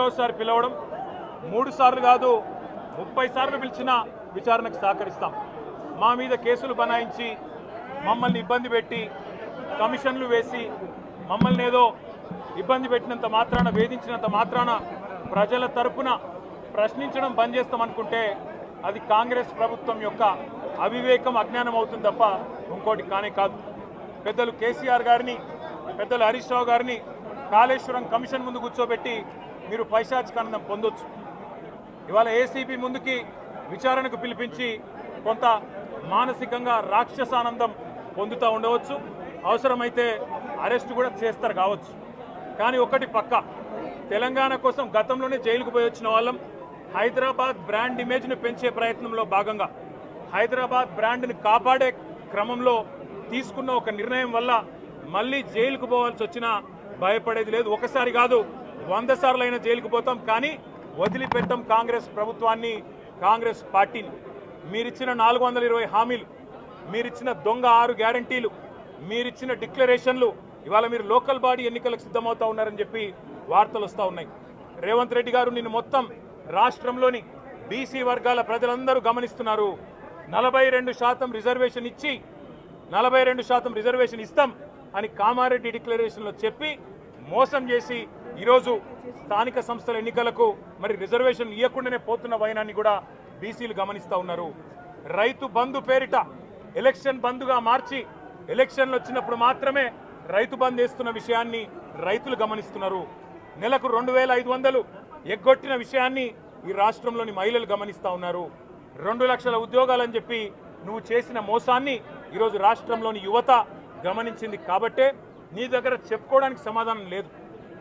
ఒకసారి పిలవడం 3 సార్లు కాదు 30 సార్లు పిలిచినా విచారణకు సహకరిస్తాం. మా మీద కేసులు బనాయించి మమ్మల్ని ఇబ్బంది పెట్టి కమిషన్లు వేసి మమ్మల్ని ఏదో ఇబ్బంది పెట్టినంత మాత్రాన వేధించినంత మాత్రాన ప్రజల తరపున ప్రశ్నించడం బంద్ చేస్తామనుకుంటే అది కాంగ్రెస్ ప్రభుత్వం యొక్క అవివేకం అజ్ఞానం అవుతుంది తప్ప ఇంకోటి కానే కాదు. పెద్దలు కేసీఆర్ గారిని పెద్దలు హరీష్ రావు గారిని కాళేశ్వరం కమిషన్ ముందు కూర్చోబెట్టి మీరు పైశాచికానందం పొందొచ్చు. ఇవాళ ఏసీబీ ముందుకి విచారణకు పిలిపించి కొంత మానసికంగా రాక్షసానందం పొందుతూ ఉండవచ్చు. అవసరమైతే అరెస్ట్ కూడా చేస్తారు కావచ్చు. కానీ ఒకటి పక్క తెలంగాణ కోసం గతంలోనే జైలుకు పోయి వచ్చిన వాళ్ళం. హైదరాబాద్ బ్రాండ్ ఇమేజ్ను పెంచే ప్రయత్నంలో భాగంగా హైదరాబాద్ బ్రాండ్ని కాపాడే క్రమంలో తీసుకున్న ఒక నిర్ణయం వల్ల మళ్ళీ జైలుకు పోవాల్సి వచ్చినా భయపడేది లేదు. ఒకసారి కాదు 100 సార్లు అయినా జైలుకు పోతాం, కానీ వదిలిపెట్టాం కాంగ్రెస్ ప్రభుత్వాన్ని, కాంగ్రెస్ పార్టీని. మీరిచ్చిన 420 హామీలు, మీరిచ్చిన దొంగ 6 గ్యారంటీలు, మీరిచ్చిన డిక్లరేషన్లు ఇవాళ మీరు లోకల్ బాడీ ఎన్నికలకు సిద్ధమవుతా ఉన్నారని చెప్పి వార్తలు వస్తూ ఉన్నాయి. రేవంత్ రెడ్డి గారు నిన్ను మొత్తం రాష్ట్రంలోని బీసీ వర్గాల ప్రజలందరూ గమనిస్తున్నారు. 42% రిజర్వేషన్ ఇచ్చి 42% రిజర్వేషన్ ఇస్తాం అని కామారెడ్డి డిక్లరేషన్లో చెప్పి మోసం చేసి ఈరోజు స్థానిక సంస్థల ఎన్నికలకు మరి రిజర్వేషన్ ఇవ్వకుండానే పోతున్న వైనాన్ని కూడా బీసీలు గమనిస్తూ ఉన్నారు. రైతు బంధు పేరిట ఎలక్షన్ బంధుగా మార్చి ఎలక్షన్లు వచ్చినప్పుడు మాత్రమే రైతు బంధు వేస్తున్న విషయాన్ని రైతులు గమనిస్తున్నారు. నెలకు 2500 ఎగ్గొట్టిన విషయాన్ని ఈ రాష్ట్రంలోని మహిళలు గమనిస్తూ ఉన్నారు. 2 లక్షల ఉద్యోగాలని చెప్పి నువ్వు చేసిన మోసాన్ని ఈరోజు రాష్ట్రంలోని యువత గమనించింది. కాబట్టే నీ దగ్గర చెప్పుకోవడానికి సమాధానం లేదు,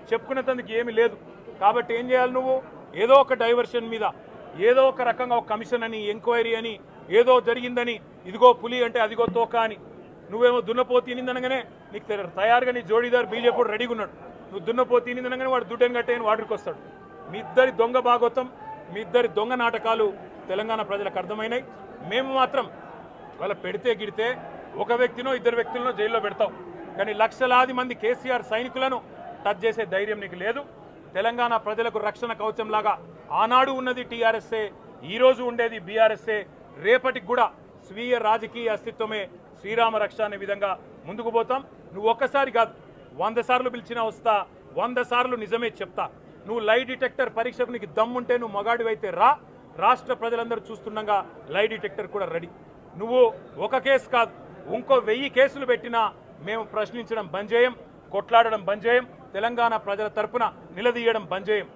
చెప్పుకునేందుకు ఏమీ లేదు. కాబట్టి ఏం చేయాలి? నువ్వు ఏదో ఒక డైవర్షన్ మీద ఏదో ఒక రకంగా ఒక కమిషన్ అని, ఎంక్వైరీ అని, ఏదో జరిగిందని, ఇదిగో పులి అంటే అదిగో తోక అని, నువ్వేమో దున్నపోతు తినిందనగానే నీకు తయారుగా నీ జోడీదారు బీజేపీ రెడీగా ఉన్నాడు. నువ్వు దున్నపోతు తినిందనగానే వాడు దుడ్డని కట్టేయని వాడికి వస్తాడు. మీ ఇద్దరి దొంగ భాగవతం, మీ ఇద్దరి దొంగ నాటకాలు తెలంగాణ ప్రజలకు అర్థమైనాయి. మేము మాత్రం వాళ్ళ పెడితే గిడితే ఒక వ్యక్తినో 2 వ్యక్తులను జైల్లో పెడతావు, కానీ లక్షలాది మంది కేసీఆర్ సైనికులను టచ్ చేసే ధైర్యం నీకు లేదు. తెలంగాణ ప్రజలకు రక్షణ కవచంలాగా ఆనాడు ఉన్నది టీఆర్ఎస్ఏ, ఈరోజు ఉండేది బీఆర్ఎస్ఏ, రేపటికి కూడా స్వీయ రాజకీయ అస్తిత్వమే శ్రీరామ రక్ష అనే విధంగా ముందుకు పోతాం. నువ్వు ఒక్కసారి కాదు 100 సార్లు పిలిచినా వస్తా, 100 సార్లు నిజమే చెప్తా. నువ్వు లై డిటెక్టర్ పరీక్షకు నీకు దమ్ముంటే నువ్వు మగాడివైతే రా, రాష్ట్ర ప్రజలందరూ చూస్తుండగా లై డిటెక్టర్ కూడా రెడీ. నువ్వు ఒక కేసు కాదు ఇంకో 1000 కేసులు పెట్టినా మేము ప్రశ్నించడం బంద్ చేయం, కొట్లాడడం బంద్ చేయం, తెలంగాణ ప్రజల తరపున నిలదీయడం బంద్ చేయం.